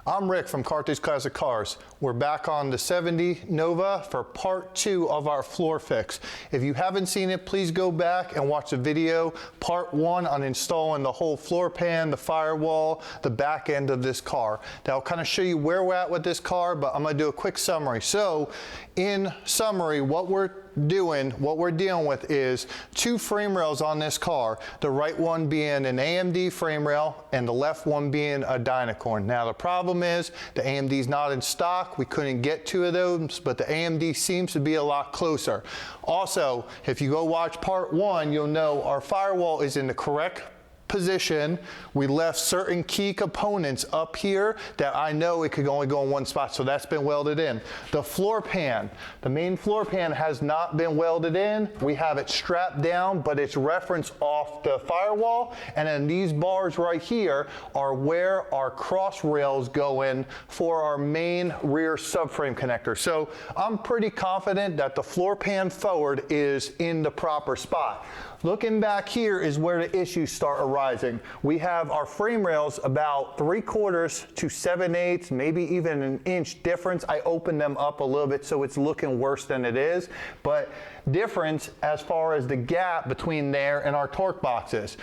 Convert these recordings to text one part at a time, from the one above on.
I'm Rick from Carthage Classic Cars. We're back on the Chevy Nova for part 2 of our floor fix. If you haven't seen it, please go back and watch the video, part 1 on installing the whole floor pan, the firewall, the back end of this car. That'll kind of show you where we're at with this car, but I'm going to do a quick summary. So, in summary, what we're dealing with is 2 frame rails on this car, the right one being an AMD frame rail and the left one being a Dynacorn. Now the problem is the AMD is not in stock. We couldn't get 2 of those, but the AMD seems to be a lot closer. Also, if you go watch part 1, you'll know our firewall is in the correct position. We left certain key components up here that I know it could only go in one spot, so that's been welded in. The floor pan, the main floor pan has not been welded in. We have it strapped down, but it's referenced off the firewall, and then these bars right here are where our cross rails go in for our main rear subframe connector. So I'm pretty confident that the floor pan forward is in the proper spot. Looking back here is where the issues start arising. We have our frame rails about 3/4 to 7/8, maybe even an inch difference. I opened them up a little bit so it's looking worse than it is, but difference as far as the gap between there and our torque boxes.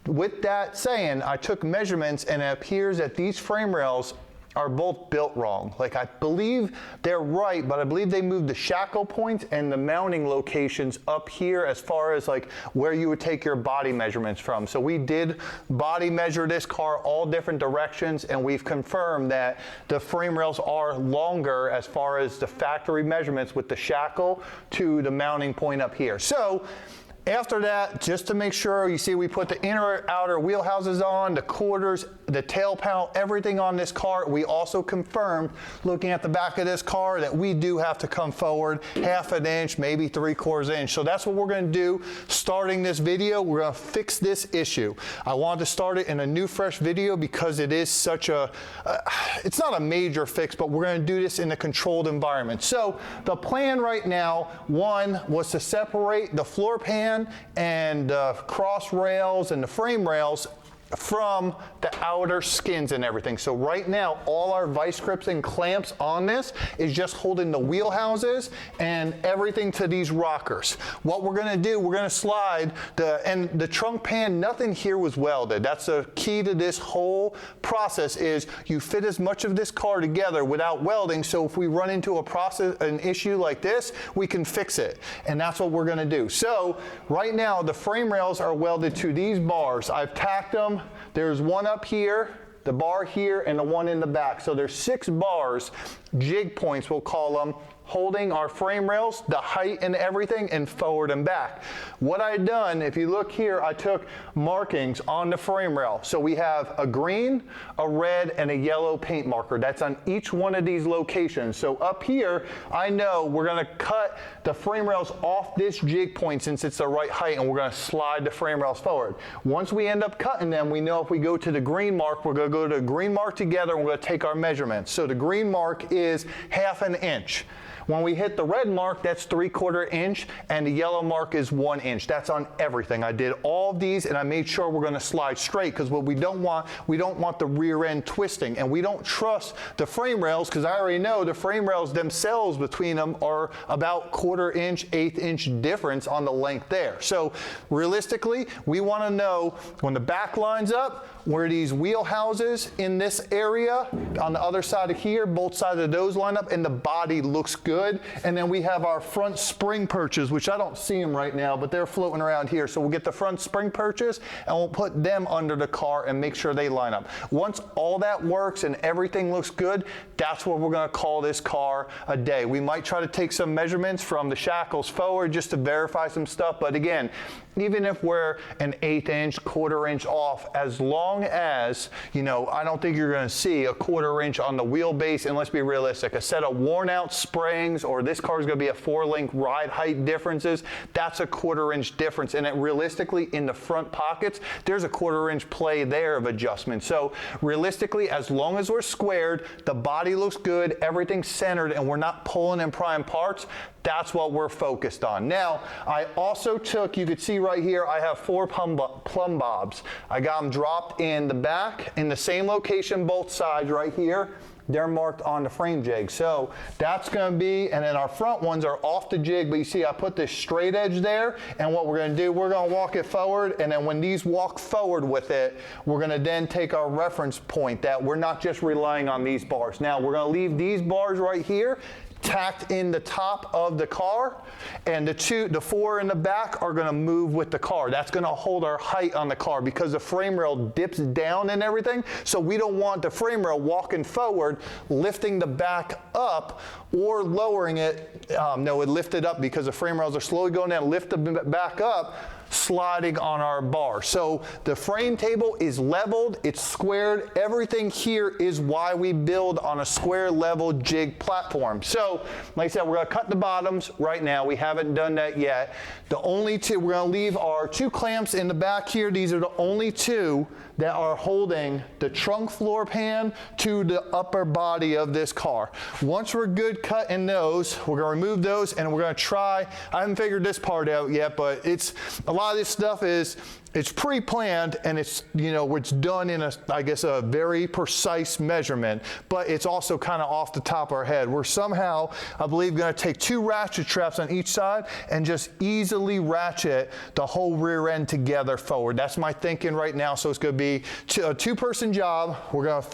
With that saying, I took measurements and it appears that these frame rails are both built wrong. Like, I believe they're right, but I believe they moved the shackle points and the mounting locations up here as far as like where you would take your body measurements from. So we did body measure this car all different directions, and we've confirmed that the frame rails are longer as far as the factory measurements with the shackle to the mounting point up here. So after that, just to make sure, you see we put the inner outer wheelhouses on, the quarters, the tail panel, everything on this car. We also confirmed, looking at the back of this car, that we do have to come forward 1/2 inch, maybe 3/4 inch. So that's what we're going to do starting this video. We're going to fix this issue. I wanted to start it in a new, fresh video because it is such a, it's not a major fix, but we're going to do this in a controlled environment. So the plan right now, one, was to separate the floor pan and the cross rails and the frame rails from the outer skins and everything. So right now, all our vice grips and clamps on this is just holding the wheelhouses and everything to these rockers. What we're gonna do, we're gonna slide the trunk pan, nothing here was welded. That's the key to this whole process, is you fit as much of this car together without welding, so if we run into an issue like this, we can fix it. And that's what we're gonna do. So right now, the frame rails are welded to these bars. I've tacked them. There's one up here, the bar here, and the one in the back. So there's 6 bars, jig points we'll call them, holding our frame rails, the height and everything, and forward and back. What I've done, if you look here, I took markings on the frame rail. So we have a green, a red, and a yellow paint marker. That's on each one of these locations. So up here, I know we're gonna cut the frame rails off this jig point since it's the right height, and we're gonna slide the frame rails forward. Once we end up cutting them, we know if we go to the green mark, we're gonna go to the green mark together, and we're gonna take our measurements. So the green mark is 1/2 inch. When we hit the red mark, that's 3/4 inch, and the yellow mark is 1 inch. That's on everything. I did all of these, and I made sure we're gonna slide straight, because what we don't want the rear end twisting, and we don't trust the frame rails, because I already know the frame rails themselves between them are about 1/4 inch, 1/8 inch difference on the length there. So realistically, we wanna know when the back lines up, where these wheelhouses in this area, on the other side of here, both sides of those line up, and the body looks good. And then we have our front spring perches, which I don't see them right now, but they're floating around here. So we'll get the front spring perches and we'll put them under the car and make sure they line up. Once all that works and everything looks good, that's what we're gonna call this car a day. We might try to take some measurements from the shackles forward just to verify some stuff, but again, even if we're an 1/8 inch, 1/4 inch off, as long as, you know, I don't think you're gonna see a 1/4 inch on the wheelbase, and let's be realistic, a set of worn out springs, or this car is gonna be a 4-link ride height differences, that's a 1/4 inch difference. And it realistically, in the front pockets, there's a 1/4 inch play there of adjustment. So realistically, as long as we're squared, the body looks good, everything's centered, and we're not pulling and prying parts, That's what we're focused on. Now, I also took, you could see right here, I have 4 plumb bobs. I got them dropped in the back, in the same location, both sides right here. They're marked on the frame jig. So that's gonna be, and then our front ones are off the jig, but you see I put this straight edge there, and what we're gonna do, we're gonna walk it forward, and then when these walk forward with it, we're gonna then take our reference point that we're not just relying on these bars. Now, we're gonna leave these bars right here, tacked in the top of the car, and the 4 in the back are gonna move with the car. That's gonna hold our height on the car because the frame rail dips down and everything, so we don't want the frame rail walking forward, lifting the back up or lowering it. No, it lifted up because the frame rails are slowly going down, lift the back up, sliding on our bar. So the frame table is leveled, it's squared. Everything here is why we build on a square level jig platform. So like I said, we're gonna cut the bottoms right now. We haven't done that yet. The only 2, we're gonna leave our 2 clamps in the back here. These are the only 2 that are holding the trunk floor pan to the upper body of this car. Once we're good cutting those, we're gonna remove those and we're gonna try, I haven't figured this part out yet, but a lot of this stuff it's pre-planned and it's, you know, it's done in I guess a very precise measurement, but it's also kind of off the top of our head. We're somehow, I believe, gonna take 2 ratchet straps on each side and just easily ratchet the whole rear end together forward. That's my thinking right now. So it's gonna be a 2-person job. We're gonna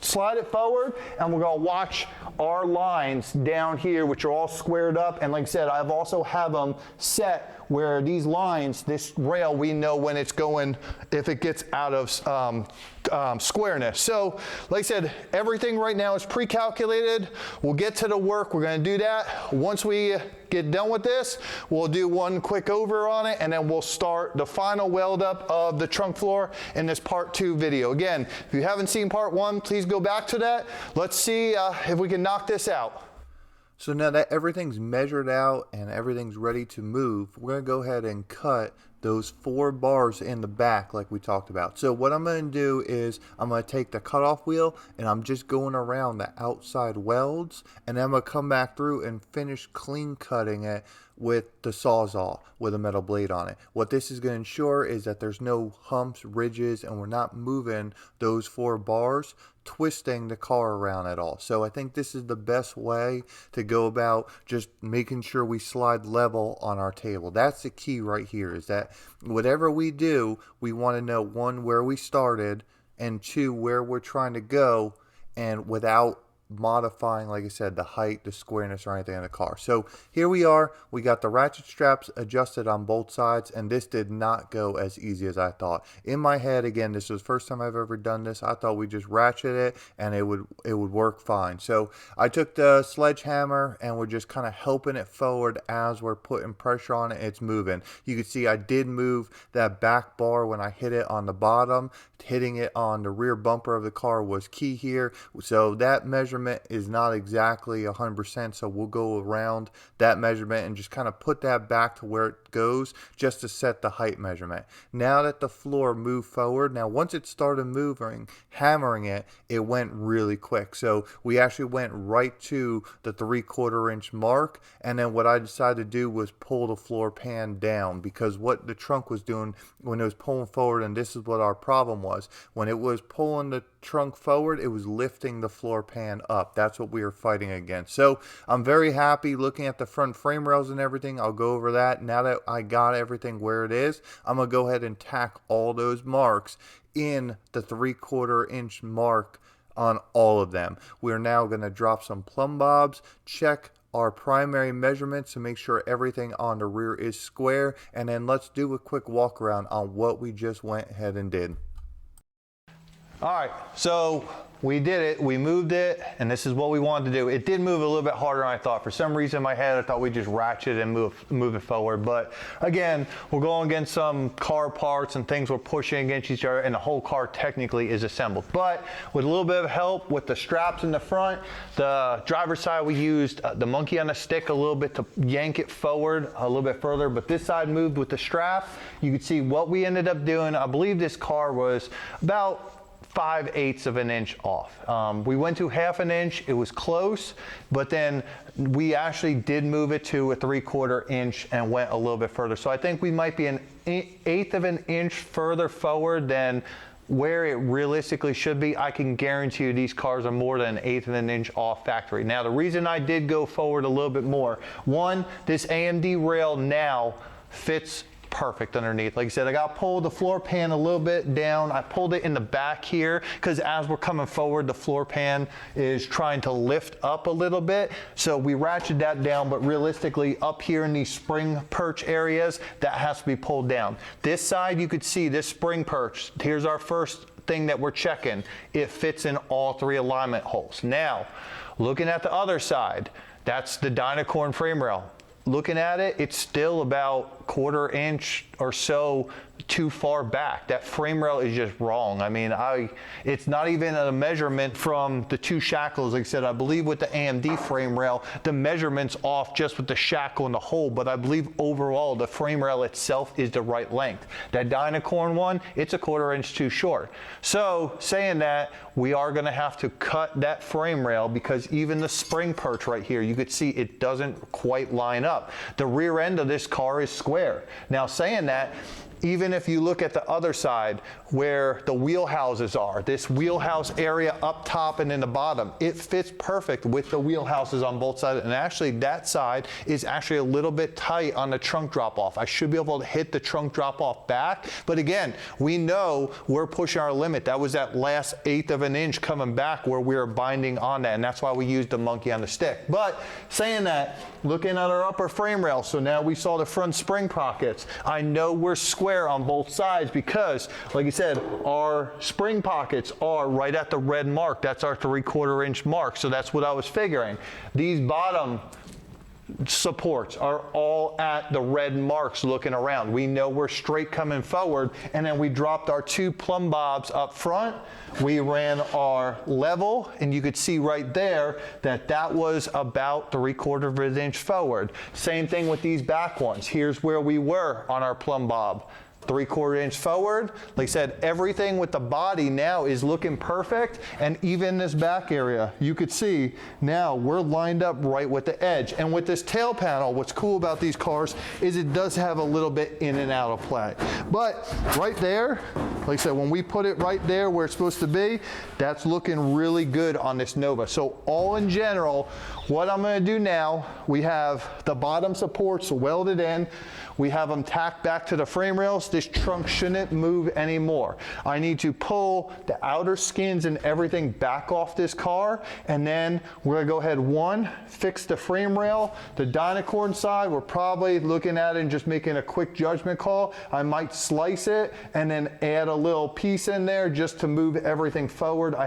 slide it forward and we're gonna watch our lines down here, which are all squared up. And like I said, I've also have them set where these lines, this rail, we know when it's going, if it gets out of squareness. So like I said, everything right now is pre-calculated. We'll get to the work. We're gonna do that. Once we get done with this, we'll do one quick over on it, and then we'll start the final weld up of the trunk floor in this part 2 video. Again, if you haven't seen part 1, please go back to that. Let's see if we can knock this out. So now that everything's measured out and everything's ready to move, we're going to go ahead and cut those 4 bars in the back like we talked about. So what I'm going to do is I'm going to take the cutoff wheel and I'm just going around the outside welds, and then I'm going to come back through and finish clean cutting it with the Sawzall with a metal blade on it. What this is going to ensure is that there's no humps, ridges, and we're not moving those 4 bars, twisting the car around at all. So I think this is the best way to go about just making sure we slide level on our table. That's the key right here, is that whatever we do, we want to know, 1, where we started, and 2, where we're trying to go, and without modifying, like I said, the height, the squareness, or anything in the car. So here we are. We got the ratchet straps adjusted on both sides, and this did not go as easy as I thought. In my head, again, this was the first time I've ever done this. I thought we just ratchet it and it would work fine. So I took the sledgehammer and we're just kind of helping it forward as we're putting pressure on it. It's moving. You can see I did move that back bar when I hit it on the bottom. Hitting it on the rear bumper of the car was key here. So that measurement is not exactly 100%, so we'll go around that measurement and just kind of put that back to where it goes just to set the height measurement. Now that the floor moved forward, now once it started moving, hammering it, it went really quick. So we actually went right to the 3/4 inch mark, and then what I decided to do was pull the floor pan down, because what the trunk was doing when it was pulling forward, and this is what our problem was, when it was pulling the trunk forward, it was lifting the floor pan up. That's what we were fighting against. So I'm very happy looking at the front frame rails and everything. I'll go over that. Now that I got everything where it is, I'm going to go ahead and tack all those marks in the 3/4 inch mark on all of them. We're now going to drop some plumb bobs, check our primary measurements to make sure everything on the rear is square, and then let's do a quick walk around on what we just went ahead and did. All right, so we did it, we moved it, and this is what we wanted to do. It did move a little bit harder than I thought. For some reason in my head, I thought we'd just ratchet and move it forward. But again, we're going against some car parts and things we're pushing against each other, and the whole car technically is assembled. But with a little bit of help with the straps in the front, the driver's side, we used the monkey on a stick a little bit to yank it forward a little bit further, but this side moved with the strap. You can see what we ended up doing. I believe this car was about 5/8 of an inch off. We went to 1/2 inch, it was close, but then we actually did move it to a 3/4 inch and went a little bit further. So I think we might be an 1/8 of an inch further forward than where it realistically should be. I can guarantee you these cars are more than 1/8 of an inch off factory. Now the reason I did go forward a little bit more, one, this AMD rail now fits perfect underneath. Like I said, I got pulled the floor pan a little bit down. I pulled it in the back here because as we're coming forward, the floor pan is trying to lift up a little bit. So we ratcheted that down, but realistically up here in these spring perch areas, that has to be pulled down. This side, you could see this spring perch. Here's our first thing that we're checking. It fits in all 3 alignment holes. Now, looking at the other side, that's the Dynacorn frame rail. Looking at it, it's still about 1/4 inch or so too far back. That frame rail is just wrong. I mean, it's not even a measurement from the 2 shackles. Like I said, I believe with the AMD frame rail, the measurement's off just with the shackle and the hole, but I believe overall the frame rail itself is the right length. That Dynacorn one, it's a 1/4 inch too short. So saying that, we are gonna have to cut that frame rail because even the spring perch right here, you could see it doesn't quite line up. The rear end of this car is square. Now saying that, even if you look at the other side where the wheelhouses are, this wheelhouse area up top and in the bottom, it fits perfect with the wheelhouses on both sides. And actually that side is actually a little bit tight on the trunk drop off. I should be able to hit the trunk drop off back. But again, we know we're pushing our limit. That was that last 1/8 of an inch coming back where we were binding on that. And that's why we used the monkey on the stick. But saying that, looking at our upper frame rail, so now we saw the front spring pockets. I know we're square on both sides because, like you said, our spring pockets are right at the red mark. That's our 3/4 inch mark. So that's what I was figuring. These bottom supports are all at the red marks looking around. We know we're straight coming forward, and then we dropped our 2 plumb bobs up front. We ran our level, and you could see right there that that was about 3/4 of an inch forward. Same thing with these back ones. Here's where we were on our plumb bob. 3/4 inch forward. Like I said, everything with the body now is looking perfect, and even this back area, you could see now we're lined up right with the edge. And with this tail panel, what's cool about these cars is it does have a little bit in and out of play. But right there, like I said, when we put it right there where it's supposed to be, that's looking really good on this Nova. So all in general, what I'm gonna do now, we have the bottom supports welded in. We have them tacked back to the frame rails. This trunk shouldn't move anymore. I need to pull the outer skins and everything back off this car, and then we're gonna go ahead, one, fix the frame rail. The Dynacorn side, we're probably looking at it and just making a quick judgment call. I might slice it and then add a little piece in there just to move everything forward. I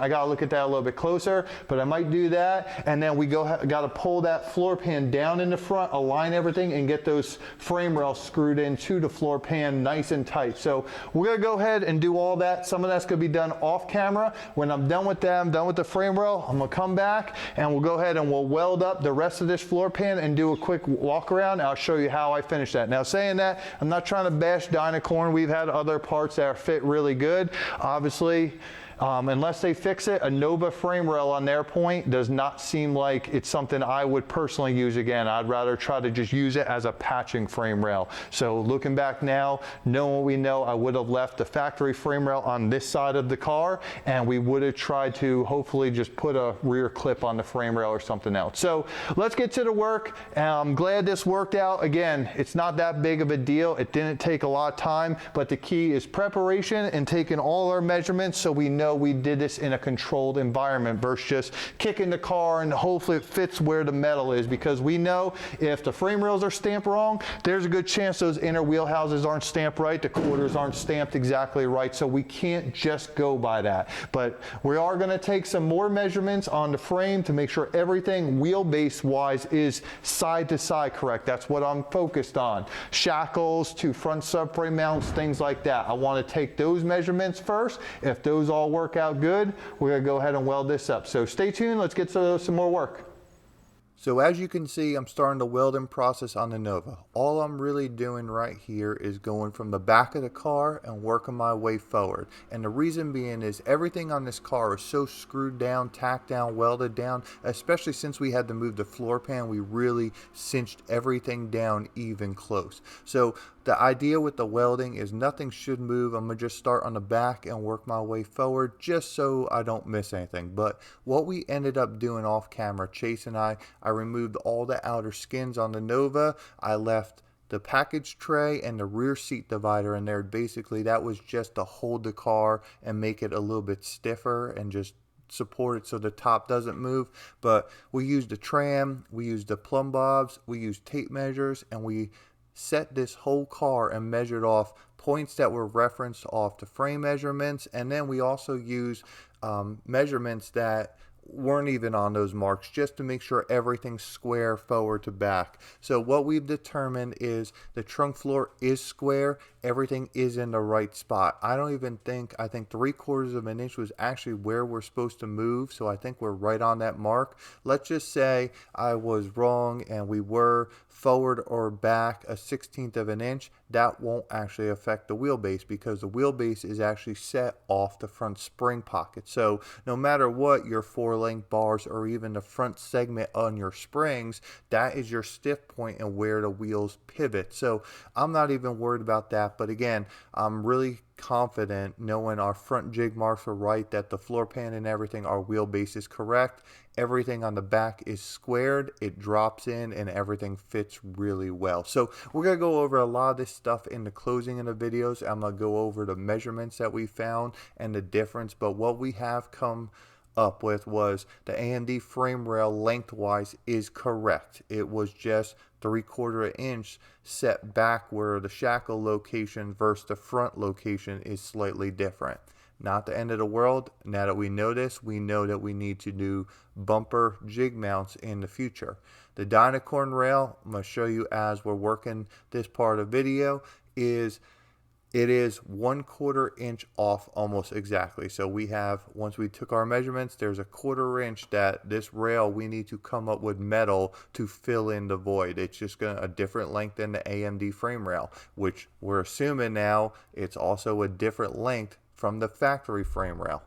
gotta look at that a little bit closer, but I might do that. And then we gotta pull that floor pan down in the front, align everything, and get those frame rails screwed into the floor pan nice and tight. So we're gonna go ahead and do all that. Some of that's gonna be done off camera. When I'm done with that, I'm done with the frame rail, I'm gonna come back and we'll go ahead and we'll weld up the rest of this floor pan and do a quick walk around. I'll show you how I finish that. Now saying that, I'm not trying to bash Dynacorn. We've had other parts that fit really good. Obviously, unless they fix it, a Nova frame rail on their point does not seem like it's something I would personally use again. I'd rather try to just use it as a patching frame rail. So looking back now, knowing what we know, I would have left the factory frame rail on this side of the car, and we would have tried to hopefully just put a rear clip on the frame rail or something else. So let's get to the work. I'm glad this worked out. Again, it's not that big of a deal. It didn't take a lot of time, but the key is preparation and taking all our measurements so we know we did this in a controlled environment versus just kicking the car and hopefully it fits where the metal is, because we know if the frame rails are stamped wrong, there's a good chance those inner wheelhouses aren't stamped right, the quarters aren't stamped exactly right, so we can't just go by that. But we are going to take some more measurements on the frame to make sure everything wheelbase wise is side to side correct. That's what I'm focused on. Shackles to front subframe mounts, things like that. I want to take those measurements first. If those all work out good, we're going to go ahead and weld this up. So stay tuned, let's get to some more work. So as you can see, I'm starting the welding process on the Nova. All I'm really doing right here is going from the back of the car and working my way forward. And the reason being is everything on this car is so screwed down, tacked down, welded down, especially since we had to move the floor pan, we really cinched everything down even close. So the idea with the welding is nothing should move. I'm gonna just start on the back and work my way forward just so I don't miss anything. But what we ended up doing off camera, Chase and I removed all the outer skins on the Nova. I left the package tray and the rear seat divider in there. Basically, that was just to hold the car and make it a little bit stiffer and just support it so the top doesn't move. But we used the tram, we used the plumb bobs, we used tape measures, and we set this whole car and measured off points that were referenced off the frame measurements. And then we also used measurements that weren't even on those marks just to make sure everything's square forward to back. So what we've determined is the trunk floor is square, everything is in the right spot. I think 3/4 of an inch was actually where we're supposed to move, so I think we're right on that mark. Let's just say I was wrong and we were forward or back a 1/16 of an inch. That won't actually affect the wheelbase because the wheelbase is actually set off the front spring pocket. So no matter what, your 4-link bars or even the front segment on your springs, that is your stiff point and where the wheels pivot. So I'm not even worried about that. But again, I'm really confident knowing our front jig marks are right, that the floor pan and everything, our wheelbase is correct. Everything on the back is squared, it drops in, and everything fits really well. So we're going to go over a lot of this stuff in the closing of the videos. I'm going to go over the measurements that we found and the difference. But what we have come up with was the AMD frame rail lengthwise is correct. It was just 3/4 inch set back where the shackle location versus the front location is slightly different. Not the end of the world. Now that we know this, we know that we need to do bumper jig mounts in the future. The Dynacorn rail, I'm going to show you as we're working this part of the video, it is 1/4 inch off almost exactly. So we have, once we took our measurements, there's a 1/4 inch that this rail we need to come up with metal to fill in the void. It's just a different length than the AMD frame rail, which we're assuming now it's also a different length from the factory frame rail.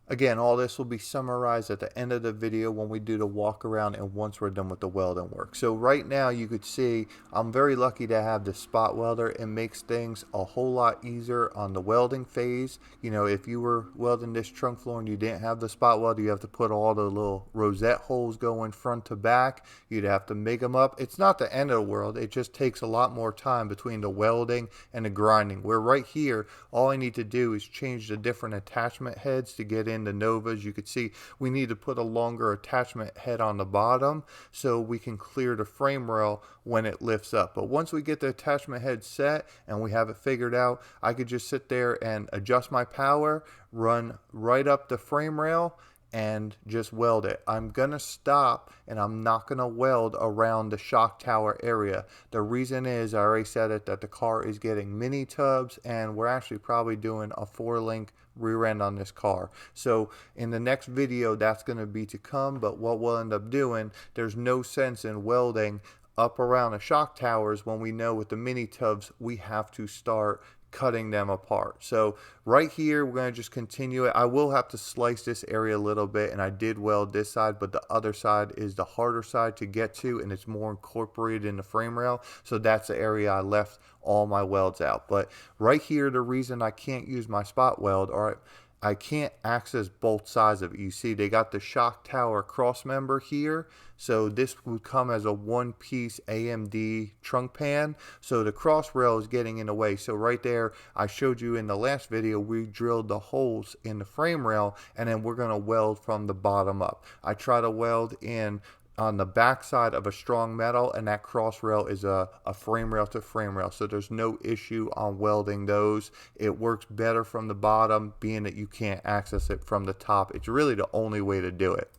Again, all this will be summarized at the end of the video when we do the walk around and once we're done with the welding work. So right now you could see I'm very lucky to have the spot welder. It makes things a whole lot easier on the welding phase. You know, if you were welding this trunk floor and you didn't have the spot welder, you have to put all the little rosette holes going front to back. You'd have to make them up. It's not the end of the world. It just takes a lot more time between the welding and the grinding. Where right here, all I need to do is change the different attachment heads to get in the Novas. You could see we need to put a longer attachment head on the bottom so we can clear the frame rail when it lifts up. But once we get the attachment head set and we have it figured out, I could just sit there and adjust my power, run right up the frame rail, and just weld it. I'm gonna stop and I'm not gonna weld around the shock tower area. The reason is, I already said it, that the car is getting mini tubs and we're actually probably doing a 4-link rear end on this car. So in the next video that's going to be to come, but what we'll end up doing, there's no sense in welding up around the shock towers when we know with the mini tubs we have to start cutting them apart. So right here we're going to just continue it. I will have to slice this area a little bit, and I did weld this side, but the other side is the harder side to get to and it's more incorporated in the frame rail, so that's the area I left all my welds out. But right here, the reason I can't use my spot weld, or I can't access both sides of it. You see they got the shock tower cross member here, so this would come as a one-piece AMD trunk pan, so the cross rail is getting in the way. So right there, I showed you in the last video, we drilled the holes in the frame rail and then we're going to weld from the bottom up. I try to weld in on the back side of a strong metal, and that cross rail is a frame rail to frame rail, so there's no issue on welding those. It works better from the bottom, being that you can't access it from the top. It's really the only way to do it.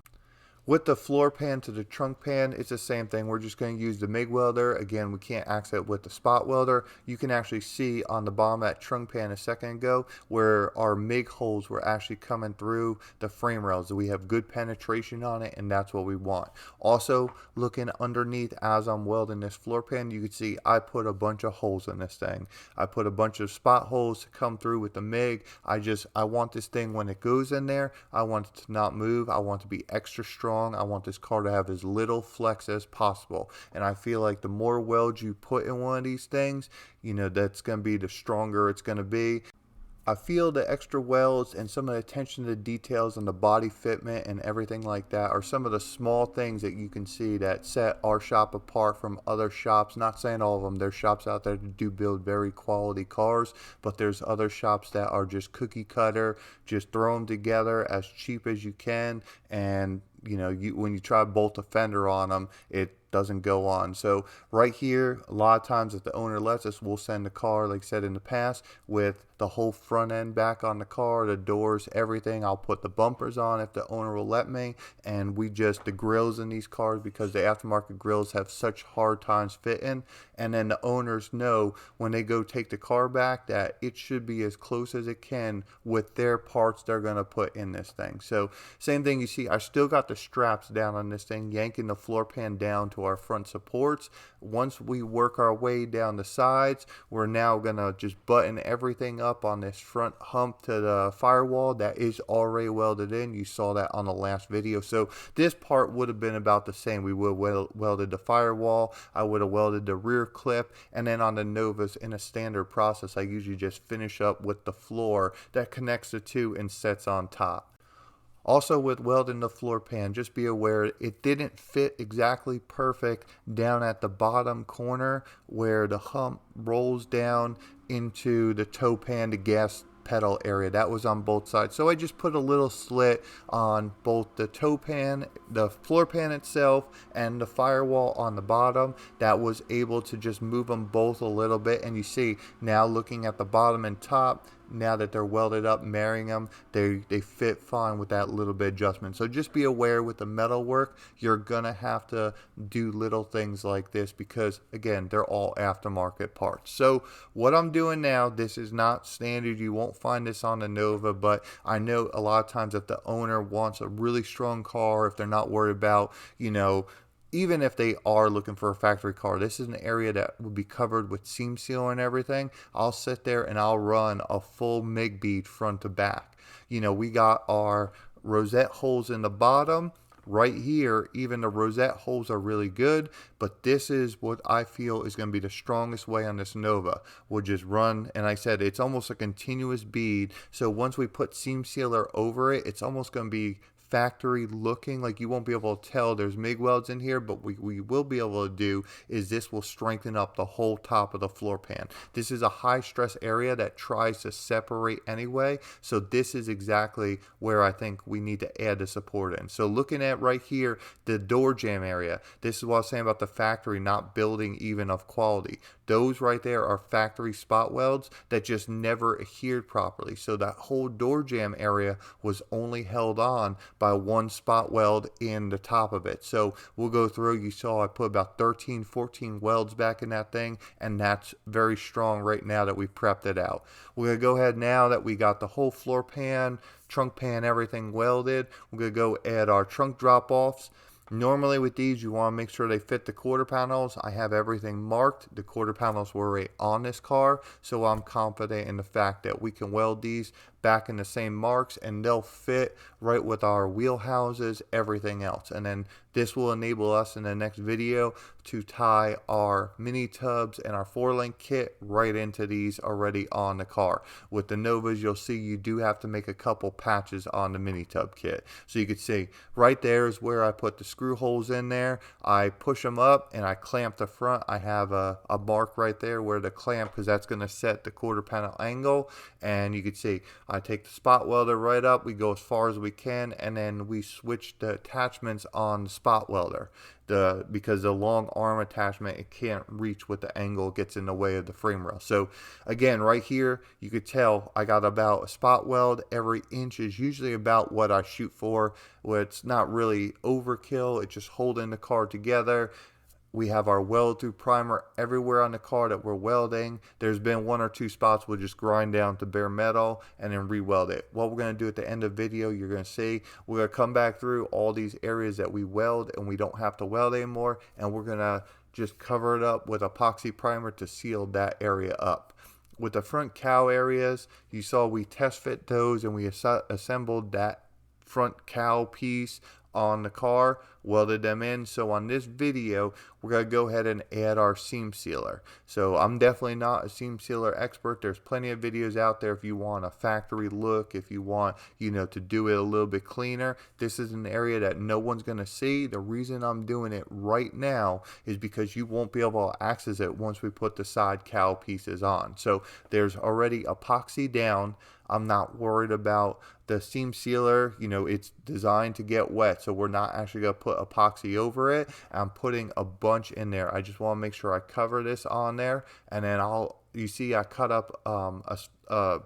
With the floor pan to the trunk pan, it's the same thing. We're just going to use the MIG welder. Again, we can't access it with the spot welder. You can actually see on the bottom of that trunk pan a second ago where our MIG holes were actually coming through the frame rails. We have good penetration on it, and that's what we want. Also, looking underneath as I'm welding this floor pan, you can see I put a bunch of holes in this thing. I put a bunch of spot holes to come through with the MIG. I want this thing, when it goes in there, I want it to not move. I want it to be extra strong. I want this car to have as little flex as possible. And I feel like the more welds you put in one of these things, that's going to be the stronger it's going to be. I feel the extra welds and some of the attention to the details and the body fitment and everything like that are some of the small things that you can see that set our shop apart from other shops. Not saying all of them. There's shops out there that do build very quality cars, but there's other shops that are just cookie cutter, just throw them together as cheap as you can, and when you try to bolt a fender on them, it doesn't go on. So right here, a lot of times if the owner lets us, we'll send the car, like I said in the past, with the whole front end back on the car, the doors, everything. I'll put the bumpers on if the owner will let me, and the grills in these cars, because the aftermarket grills have such hard times fitting, and then the owners know when they go take the car back that it should be as close as it can with their parts they're going to put in this thing. So same thing, you see I still got the straps down on this thing, yanking the floor pan down to our front supports. Once we work our way down the sides, we're now going to just button everything up on this front hump to the firewall that is already welded in. You saw that on the last video. So this part would have been about the same. We would have welded the firewall, I would have welded the rear clip, and then on the Novas in a standard process I usually just finish up with the floor that connects the two and sets on top. Also, with welding the floor pan, just be aware it didn't fit exactly perfect down at the bottom corner where the hump rolls down into the toe pan, the gas pedal area. That was on both sides. So I just put a little slit on both the toe pan, the floor pan itself, and the firewall on the bottom. That was able to just move them both a little bit. And you see now, looking at the bottom and top, now that they're welded up, marrying them, they fit fine with that little bit adjustment. So just be aware with the metal work, you're gonna have to do little things like this because again, they're all aftermarket parts. So what I'm doing now, this is not standard. You won't find this on the Nova, but I know a lot of times if the owner wants a really strong car, if they're not worried about, even if they are looking for a factory car, this is an area that will be covered with seam seal and everything. I'll sit there and I'll run a full MIG bead front to back. We got our rosette holes in the bottom. Right here, even the rosette holes are really good, but this is what I feel is going to be the strongest way on this Nova. We'll just run, and I said it's almost a continuous bead, so once we put seam sealer over it, it's almost going to be factory looking, like you won't be able to tell there's MIG welds in here, but we will be able to do is this will strengthen up the whole top of the floor pan. This is a high stress area that tries to separate anyway, so this is exactly where I think we need to add the support in. So looking at right here, the door jamb area, this is what I was saying about the factory not building even of quality. Those right there are factory spot welds that just never adhered properly. So that whole door jamb area was only held on by one spot weld in the top of it. So we'll go through, you saw I put about 13, 14 welds back in that thing, and that's very strong right now that we've prepped it out. We're gonna go ahead now that we got the whole floor pan, trunk pan, everything welded. We're gonna go add our trunk drop-offs. Normally with these, you want to make sure they fit the quarter panels. I have everything marked. The quarter panels were already on this car, so I'm confident in the fact that we can weld these back in the same marks and they'll fit right with our wheel houses, everything else. And then this will enable us in the next video to tie our mini tubs and our 4-link kit right into these already on the car. With the Novas, you'll see you do have to make a couple patches on the mini tub kit. So you can see right there is where I put the screw holes in there. I push them up and I clamp the front. I have a mark right there where the clamp, because that's going to set the quarter panel angle. And you can see I I take the spot welder right up, we go as far as we can, and then we switch the attachments on the spot welder. Because the long arm attachment, it can't reach with the angle, it gets in the way of the frame rail. So again, right here, you could tell I got about a spot weld every inch is usually about what I shoot for, where it's not really overkill, it's just holding the car together. We have our weld through primer everywhere on the car that we're welding. There's been 1 or 2 spots we'll just grind down to bare metal and then re-weld it. What we're going to do at the end of the video, you're going to see, we're going to come back through all these areas that we weld and we don't have to weld anymore, and we're going to just cover it up with epoxy primer to seal that area up. With the front cowl areas, you saw we test fit those and we assembled that front cowl piece on the car, welded them in. So on this video, we're going to go ahead and add our seam sealer. So I'm definitely not a seam sealer expert. There's plenty of videos out there if you want a factory look, if you want, to do it a little bit cleaner. This is an area that no one's going to see. The reason I'm doing it right now is because you won't be able to access it once we put the side cowl pieces on. So there's already epoxy down. I'm not worried about the seam sealer. It's designed to get wet, so we're not actually going to put epoxy over it. I'm putting a bunch in there. I just want to make sure I cover this on there, and then you see I cut up a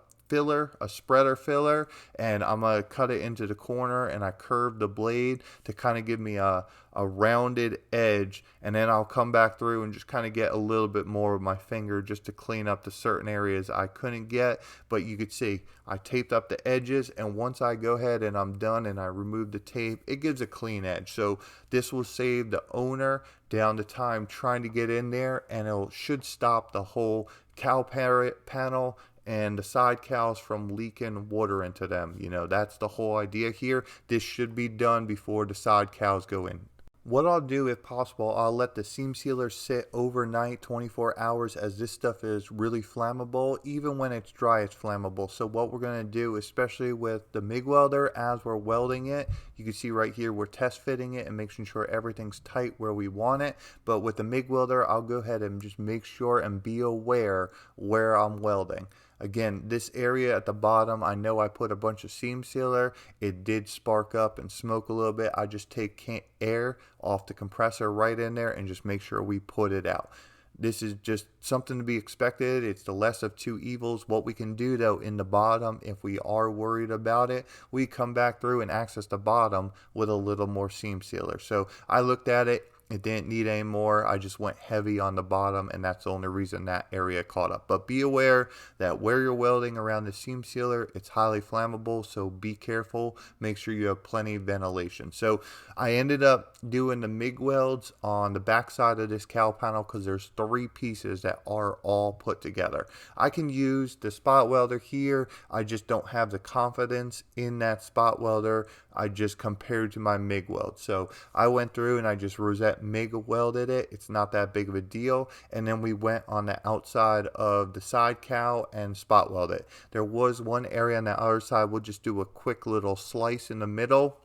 spreader filler, and I'm going to cut it into the corner, and I curve the blade to kind of give me a rounded edge, and then I'll come back through and just kind of get a little bit more with my finger just to clean up the certain areas I couldn't get. But you could see I taped up the edges, and once I go ahead and I'm done and I remove the tape, it gives a clean edge. So this will save the owner down the time trying to get in there, and it should stop the whole cowl panel and the side cowls from leaking water into them. That's the whole idea here. This should be done before the side cowls go in. What I'll do, if possible, I'll let the seam sealer sit overnight, 24 hours, as this stuff is really flammable. Even when it's dry, it's flammable. So what we're going to do, especially with the MIG welder, as we're welding it, you can see right here, we're test fitting it and making sure everything's tight where we want it. But with the MIG welder, I'll go ahead and just make sure and be aware where I'm welding. Again, this area at the bottom, I know I put a bunch of seam sealer. It did spark up and smoke a little bit. I just take air off the compressor right in there and just make sure we put it out. This is just something to be expected. It's the less of two evils. What we can do, though, in the bottom, if we are worried about it, we come back through and access the bottom with a little more seam sealer. So I looked at it. It didn't need any more. I just went heavy on the bottom, and that's the only reason that area caught up. But be aware that where you're welding around the seam sealer, it's highly flammable, so be careful. Make sure you have plenty of ventilation. So I ended up doing the MIG welds on the back side of this cowl panel because there's 3 pieces that are all put together. I can use the spot welder here. I just don't have the confidence in that spot welder. I just compared to my MIG weld. So I went through and I just rosette MIG welded it. It's not that big of a deal. And then we went on the outside of the side cowl and spot weld it. There was one area on the other side. We'll just do a quick little slice in the middle.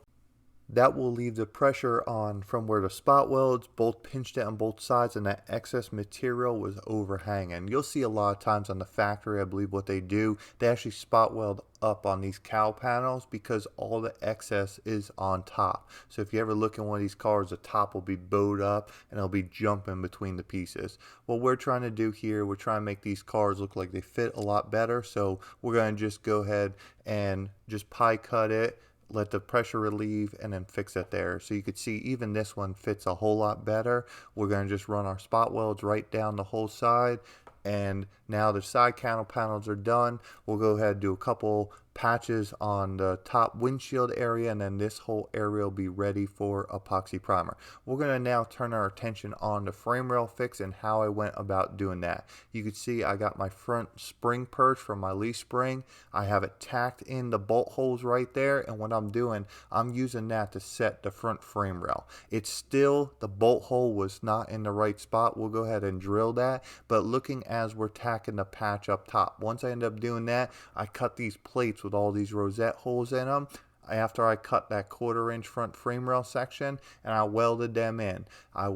That will leave the pressure on from where the spot welds both pinched it on both sides, and that excess material was overhanging. You'll see a lot of times on the factory, I believe what they do, they actually spot weld up on these cowl panels because all the excess is on top. So if you ever look in one of these cars, the top will be bowed up and it'll be jumping between the pieces. What we're trying to do here, we're trying to make these cars look like they fit a lot better. So we're going to just go ahead and just pie cut it, let the pressure relieve, and then fix it there. So you could see even this one fits a whole lot better. We're going to just run our spot welds right down the whole side, and now the side cowl panels are done. We'll go ahead and do a couple patches on the top windshield area, and then this whole area will be ready for epoxy primer. We're going to now turn our attention on the frame rail fix and how I went about doing that. You can see I got my front spring perch from my leaf spring. I have it tacked in the bolt holes right there, and what I'm doing, I'm using that to set the front frame rail. It's still, the bolt hole was not in the right spot. We'll go ahead and drill that, but looking as we're tacking the patch up top. Once I end up doing that, I cut these plates with all these rosette holes in them after I cut that 1/4 inch front frame rail section, and I welded them in. I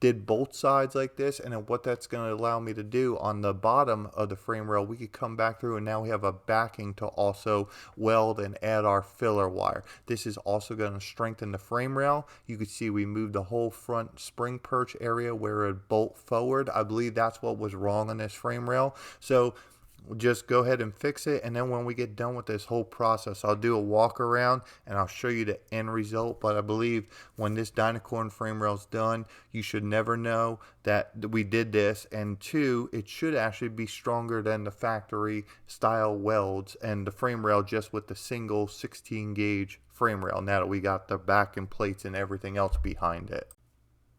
did both sides like this, and then what that's going to allow me to do on the bottom of the frame rail, we could come back through and now we have a backing to also weld and add our filler wire. This is also going to strengthen the frame rail. You can see we moved the whole front spring perch area where it bolt forward. I believe that's what was wrong on this frame rail. So we'll just go ahead and fix it, and then when we get done with this whole process, I'll do a walk around and I'll show you the end result. But I believe when this Dynacorn frame rail is done, you should never know that we did this, and two, it should actually be stronger than the factory style welds and the frame rail just with the single 16 gauge frame rail, now that we got the backing plates and everything else behind it.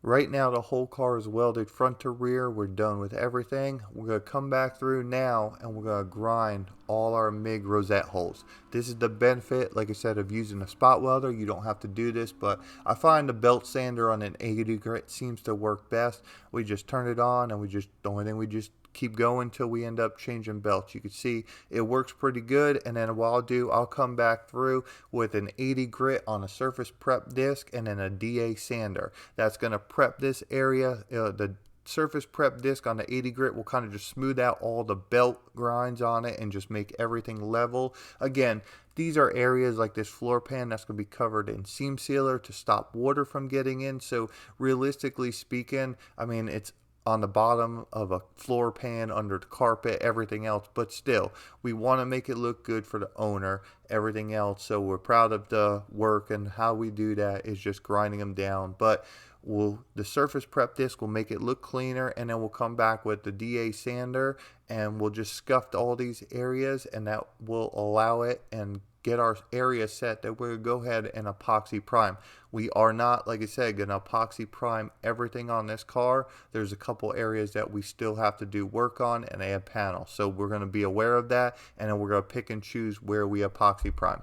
Right now the whole car is welded front to rear. We're done with everything. We're going to come back through now and we're going to grind all our MIG rosette holes. This is the benefit, like I said, of using a spot welder. You don't have to do this, but I find the belt sander on an 80 grit seems to work best. We just turn it on and the only thing we just keep going until we end up changing belts. You can see it works pretty good, and then what I'll do, I'll come back through with an 80 grit on a surface prep disc and then a DA sander. That's going to prep this area. The surface prep disc on the 80 grit will kind of just smooth out all the belt grinds on it and just make everything level. Again, these are areas like this floor pan that's going to be covered in seam sealer to stop water from getting in. So realistically speaking, I mean, it's on the bottom of a floor pan, under the carpet, everything else, but still we want to make it look good for the owner, everything else. So we're proud of the work, and how we do that is just grinding them down. But the surface prep disc will make it look cleaner, and then we'll come back with the DA sander and we'll just scuff all these areas, and that will allow it and get our area set that we're going to go ahead and epoxy prime. We are not, like I said, going to epoxy prime everything on this car. There's a couple areas that we still have to do work on and add panels. So we're going to be aware of that, and then we're going to pick and choose where we epoxy prime.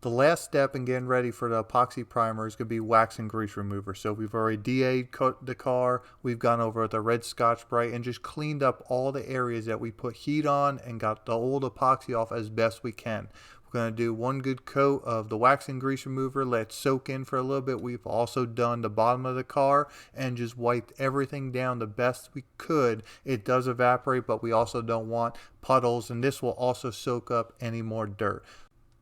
The last step in getting ready for the epoxy primer is going to be wax and grease remover. So we've already DA'd the car, we've gone over with the red Scotch-Brite and just cleaned up all the areas that we put heat on and got the old epoxy off as best we can. We're going to do one good coat of the wax and grease remover, let it soak in for a little bit. We've also done the bottom of the car and just wiped everything down the best we could. It does evaporate, but we also don't want puddles, and this will also soak up any more dirt.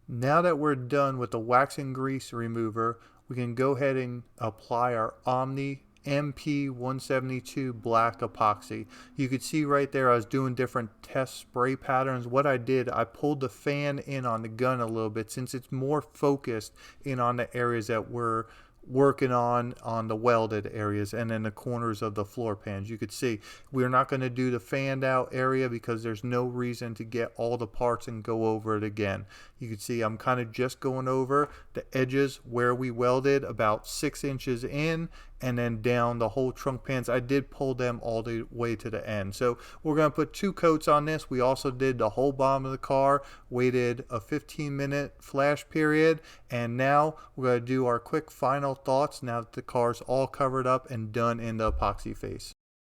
Now that we're done with the wax and grease remover, we can go ahead and apply our Omni MP172 black epoxy. You could see right there I was doing different test spray patterns. What I did, I pulled the fan in on the gun a little bit since it's more focused in on the areas that we're working on the welded areas and then the corners of the floor pans. You could see we're not going to do the fanned out area because there's no reason to get all the parts and go over it again. You can see I'm kind of just going over the edges where we welded about 6 inches in, and then down the whole trunk pans. I did pull them all the way to the end. So we're going to put 2 coats on this. We also did the whole bottom of the car, waited a 15-minute flash period, and now we're going to do our quick final thoughts now that the car's all covered up and done in the epoxy face.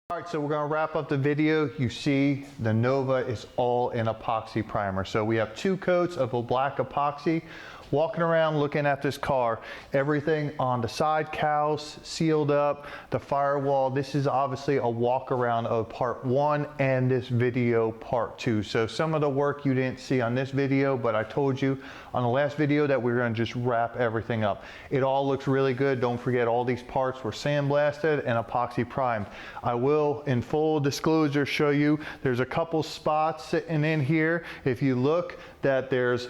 All right, so we're going to wrap up the video. You see the Nova is all in epoxy primer. So we have 2 coats of a black epoxy. Walking around looking at this car, everything on the side cowls sealed up, the firewall. This is obviously a walk around of part 1 and this video part 2. So some of the work you didn't see on this video, but I told you on the last video that we're going to just wrap everything up. It all looks really good. Don't forget all these parts were sandblasted and epoxy primed. I will, in full disclosure, show you there's a couple spots sitting in here. If you look, that there's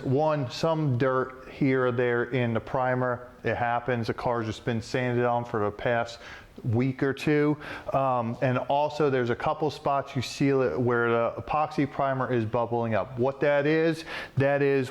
some dirt here or there in the primer. It happens. The car's just been sanded on for the past week or 2. And also there's a couple spots you seal it where the epoxy primer is bubbling up. What that is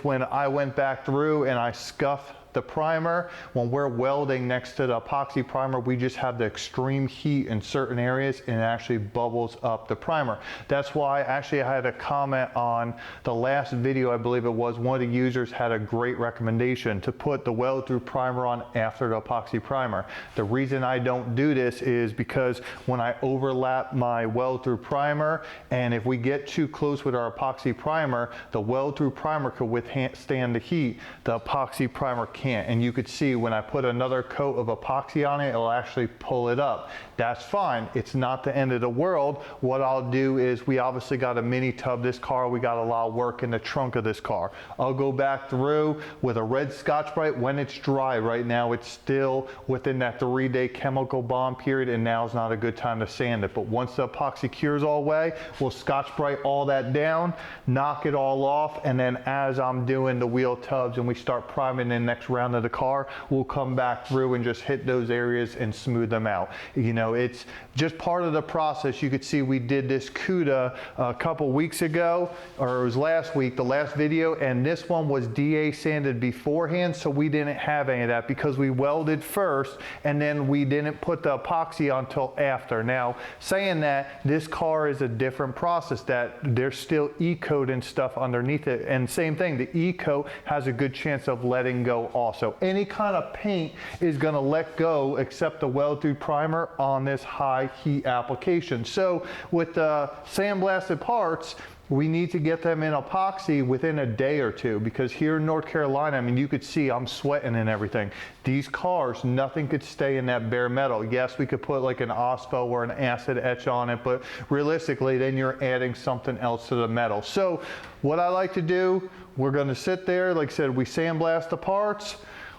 when I went back through and I scuffed the primer. When we're welding next to the epoxy primer, we just have the extreme heat in certain areas and it actually bubbles up the primer. That's why actually I had a comment on the last video, I believe it was, one of the users had a great recommendation to put the weld through primer primer on after the epoxy primer. The reason I don't do this is because when I overlap my weld through primer, and if we get too close with our epoxy primer, the weld through primer could withstand the heat, the epoxy primer can't. And you could see when I put another coat of epoxy on it, it'll actually pull it up. That's fine, it's not the end of the world. What I'll do is, we obviously got a mini tub this car, we got a lot of work in the trunk of this car. I'll go back through with a red Scotch-Brite when it's dry. Right now it's still within that 3-day chemical bond period, and now's not a good time to sand it. But once the epoxy cures all the way, we'll Scotch-Brite all that down, knock it all off, and then as I'm doing the wheel tubs and we start priming the next round of the car, we'll come back through and just hit those areas and smooth them out. You know, it's just part of the process. You could see we did this CUDA a couple weeks ago, or it was last week, the last video, and this one was DA sanded beforehand, so we didn't have any of that because we welded first and then we didn't put the epoxy on until after. Now, saying that, this car is a different process, that there's still E-coat and stuff underneath it, and same thing, the E-coat has a good chance of letting go also. Any kind of paint is going to let go except the weld through primer on this high heat application. So with the sandblasted parts, we need to get them in epoxy within a day or two, because here in North Carolina, I mean, you could see I'm sweating and everything. These cars, nothing could stay in that bare metal. Yes, we could put like an OSPO or an acid etch on it, but realistically, then you're adding something else to the metal. So what I like to do, we're gonna sit there, like I said, we sandblast the parts,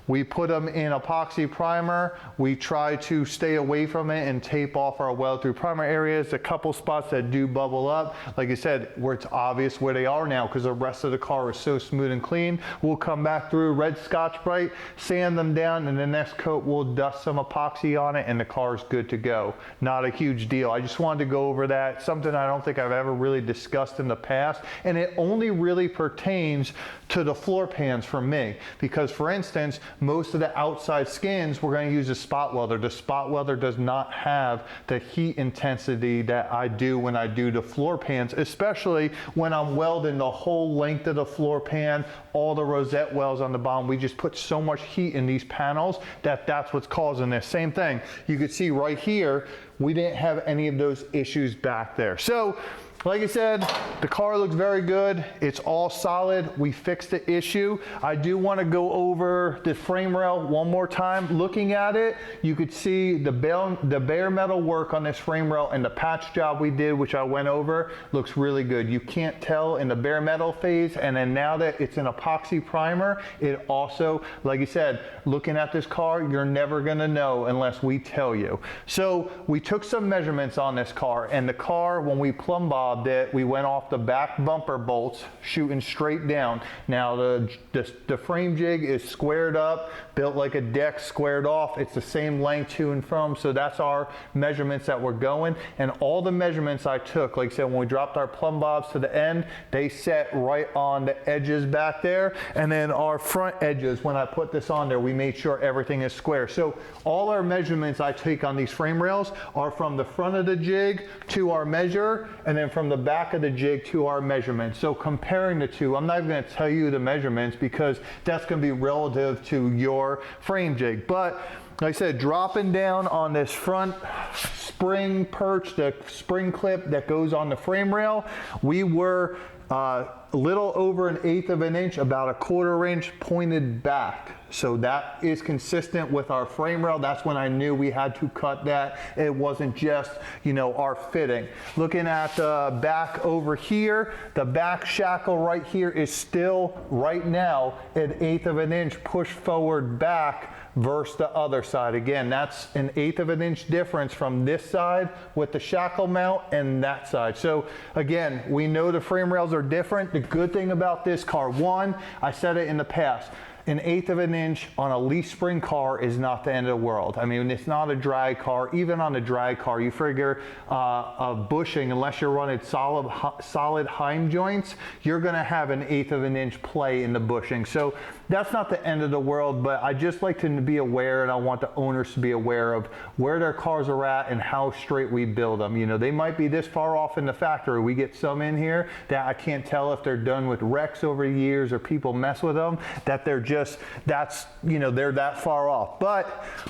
we put them in epoxy primer. We try to stay away from it and tape off our weld through primer areas. A couple spots that do bubble up, like I said, where it's obvious where they are now because the rest of the car is so smooth and clean. We'll come back through red Scotch-Brite, sand them down, and the next coat we'll dust some epoxy on it and the car's good to go. Not a huge deal. I just wanted to go over that, something I don't think I've ever really discussed in the past, and it only really pertains to the floor pans for me, because for instance, most of the outside skins, we're going to use a spot welder. The spot welder does not have the heat intensity that I do when I do the floor pans, especially when I'm welding the whole length of the floor pan, all the rosette welds on the bottom. We just put so much heat in these panels that's what's causing this. Same thing, you could see right here, we didn't have any of those issues back there. So, like I said, the car looks very good. It's all solid. We fixed the issue. I do want to go over the frame rail one more time. Looking at it, you could see the bare metal work on this frame rail and the patch job we did, which I went over, looks really good. You can't tell in the bare metal phase, and then now that it's an epoxy primer, it also, like I said, looking at this car, you're never gonna know unless we tell you. So we took some measurements on this car, and the car, when we plumb bobbed it, we went off the back bumper bolts shooting straight down. Now the frame jig is squared up, built like a deck, squared off. It's the same length to and from, so that's our measurements that we're going. And all the measurements I took, like I said, when we dropped our plumb bobs to the end, they set right on the edges back there, and then our front edges, when I put this on there, we made sure everything is square. So all our measurements I take on these frame rails are from the front of the jig to our measure, and then from the back of the jig to our measurements. So comparing the two, I'm not going to tell you the measurements because that's going to be relative to your frame jig. But like I said, dropping down on this front spring perch, the spring clip that goes on the frame rail, we were a little over 1/8 of an inch, about 1/4 inch pointed back. So that is consistent with our frame rail. That's when I knew we had to cut that. It wasn't just, you know, our fitting. Looking at the back over here, the back shackle right here is still right now 1/8 of an inch pushed forward back versus the other side. Again, that's 1/8 of an inch difference from this side with the shackle mount and that side. So again, we know the frame rails are different. The good thing about this car, one, I said it in the past, 1/8 of an inch on a leaf spring car is not the end of the world. I mean, it's not a drag car. Even on a drag car, you figure a bushing, unless you're running solid Heim joints, you're gonna have 1/8 of an inch play in the bushing. So that's not the end of the world, but I just like to be aware, and I want the owners to be aware of where their cars are at and how straight we build them. You know, they might be this far off in the factory. We get some in here that I can't tell if they're done with wrecks over the years or people mess with them, that they're just just, that's, you know, they're that far off. But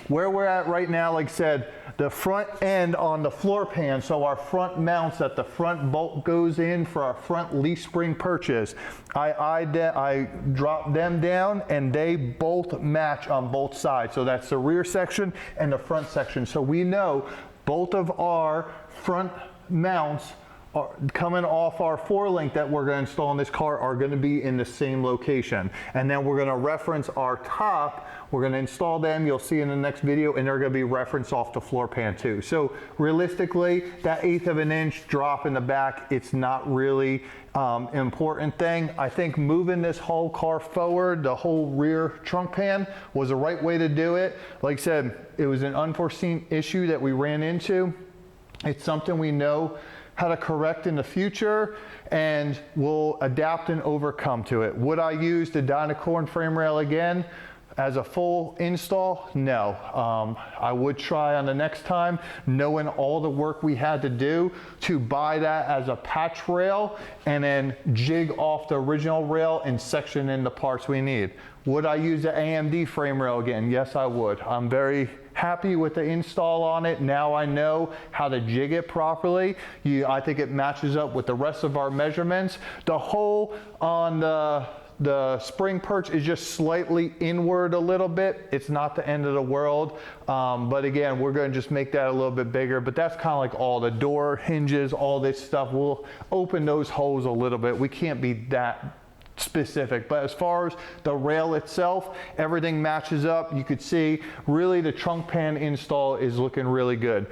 where we're at right now, like I said, the front end on the floor pan, so our front mounts that the front bolt goes in for our front leaf spring purchase, I drop them down and they both match on both sides. So that's the rear section and the front section. So we know both of our front mounts are coming off our 4-link that we're going to install in this car are going to be in the same location. And then we're going to reference our top. We're going to install them, you'll see in the next video, and they're going to be referenced off the floor pan too. So realistically, that 1/8 of an inch drop in the back, it's not really important thing. I think moving this whole car forward, the whole rear trunk pan, was the right way to do it. Like I said, it was an unforeseen issue that we ran into. It's something we know how to correct in the future, and we'll adapt and overcome to it. Would I use the Dynacorn frame rail again as a full install? No. I would try on the next time, knowing all the work we had to do to buy that as a patch rail and then jig off the original rail and section in the parts we need. Would I use the AMD frame rail again? Yes, I would. I'm very happy with the install on it. Now I know how to jig it properly. I think it matches up with the rest of our measurements. The hole on the spring perch is just slightly inward a little bit. It's not the end of the world. But again, we're going to just make that a little bit bigger. But that's kind of like all the door hinges, all this stuff. We'll open those holes a little bit. We can't be that specific, but as far as the rail itself, everything matches up. You could see really the trunk pan install is looking really good.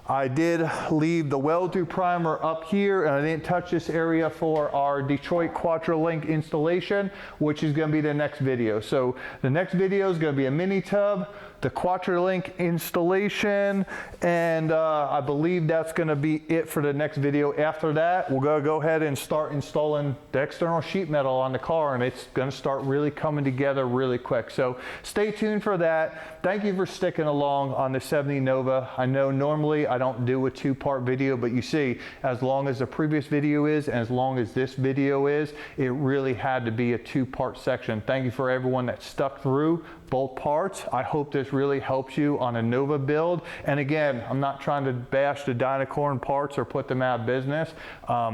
I did leave the weld-through primer up here, and I didn't touch this area for our Detroit Quattro-Link installation, which is going to be the next video. So the next video is going to be a mini tub, the Quattro-Link installation, and I believe that's going to be it for the next video. After that, we're going to go ahead and start installing the external sheet metal on the car, and it's going to start really coming together really quick. So stay tuned for that. Thank you for sticking along on the 70 Nova. I know normally I don't do a 2-part video, but you see, as long as the previous video is and as long as this video is, it really had to be a 2-part section. Thank you for everyone that stuck through both parts. I hope this really helps you on a Nova build. And again, I'm not trying to bash the Dynacorn parts or put them out of business.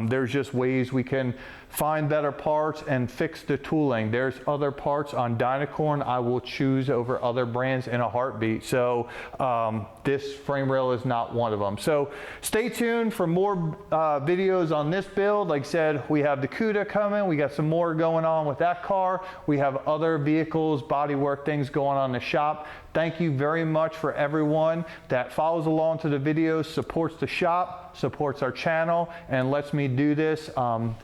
There's just ways we can find better parts and fix the tooling. There's other parts on Dynacorn I will choose over other brands in a heartbeat. So this frame rail is not one of them. So stay tuned for more videos on this build. Like I said, we have the CUDA coming. We got some more going on with that car. We have other vehicles, bodywork things going on in the shop. Thank you very much for everyone that follows along to the videos, supports the shop, supports our channel, and lets me do this.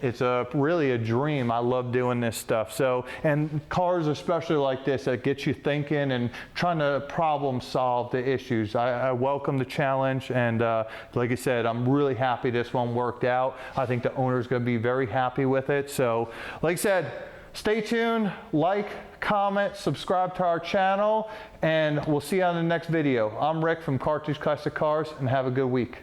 It's really a dream. I love doing this stuff. So, and cars especially like this that get you thinking and trying to problem solve the issues. I welcome the challenge, and like I said, I'm really happy this one worked out. I think the owner's going to be very happy with it. So, like I said, stay tuned, like, comment, subscribe to our channel, and we'll see you on the next video. I'm Rick from Cartridge Classic Cars, and have a good week.